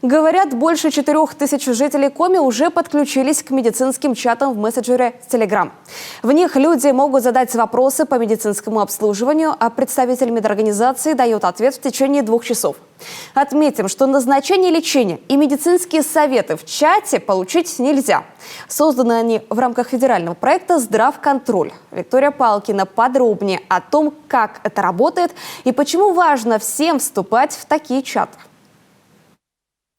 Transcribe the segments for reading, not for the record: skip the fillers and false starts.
Говорят, больше 4000 жителей Коми уже подключились к медицинским чатам в мессенджере Telegram. В них люди могут задать вопросы по медицинскому обслуживанию, а представитель медорганизации дает ответ в течение 2 часов. Отметим, что назначение лечения и медицинские советы в чате получить нельзя. Созданы они в рамках федерального проекта «Здравконтроль». Виктория Палкина подробнее о том, как это работает и почему важно всем вступать в такие чаты.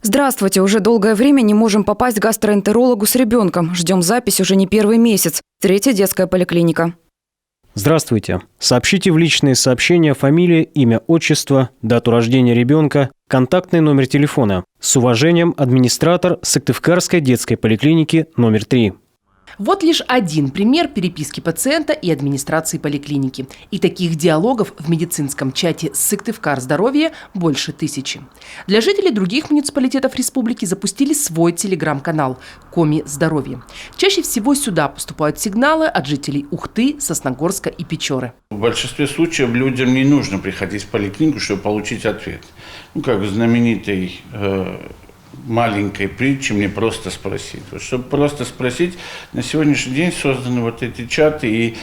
Здравствуйте. Уже долгое время не можем попасть к гастроэнтерологу с ребенком. Ждем запись уже не 1-й месяц. 3-я детская поликлиника. Здравствуйте. Сообщите в личные сообщения фамилия, имя, отчество, дату рождения ребенка, контактный номер телефона. С уважением, администратор Сыктывкарской детской поликлиники номер 3. Вот лишь один пример переписки пациента и администрации поликлиники. И таких диалогов в медицинском чате «Сыктывкар здоровье» больше 1000. Для жителей других муниципалитетов республики запустили свой телеграм-канал «Коми здоровье». Чаще всего сюда поступают сигналы от жителей Ухты, Сосногорска и Печоры. В большинстве случаев людям не нужно приходить в поликлинику, чтобы получить ответ. Как в знаменитой маленькой притче «Мне просто спросить». Вот, чтобы просто спросить, на сегодняшний день созданы вот эти чаты, и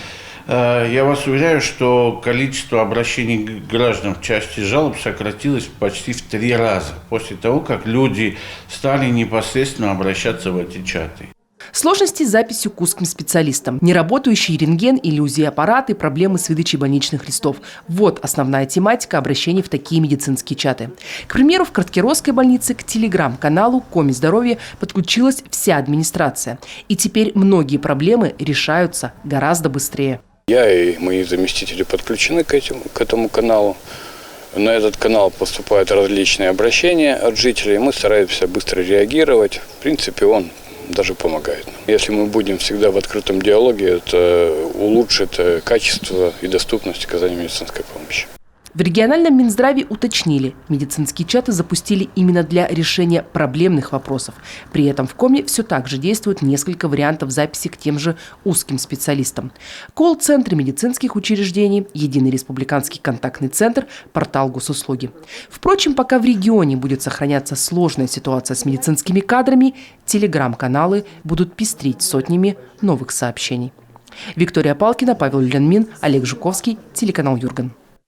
я вас уверяю, что количество обращений граждан в части жалоб сократилось почти в 3 раза после того, как люди стали непосредственно обращаться в эти чаты. Сложности с записью к узким специалистам. Неработающий рентген, иллюзии аппараты, проблемы с выдачей больничных листов. Вот основная тематика обращений в такие медицинские чаты. К примеру, в Краткеровской больнице к телеграм-каналу «Коми здоровье» подключилась вся администрация. И теперь многие проблемы решаются гораздо быстрее. Я и мои заместители подключены к этому каналу. На этот канал поступают различные обращения от жителей. Мы стараемся быстро реагировать. В принципе, он даже помогает нам. Если мы будем всегда в открытом диалоге, это улучшит качество и доступность оказания медицинской помощи. В региональном Минздраве уточнили, медицинские чаты запустили именно для решения проблемных вопросов. При этом в Коми все так же действует несколько вариантов записи к тем же узким специалистам. Колл-центры медицинских учреждений, единый республиканский контактный центр, портал госуслуги. Впрочем, пока в регионе будет сохраняться сложная ситуация с медицинскими кадрами, телеграм-каналы будут пестрить сотнями новых сообщений. Виктория Палкина, Павел Ленмин, Олег Жуковский, телеканал Юрган.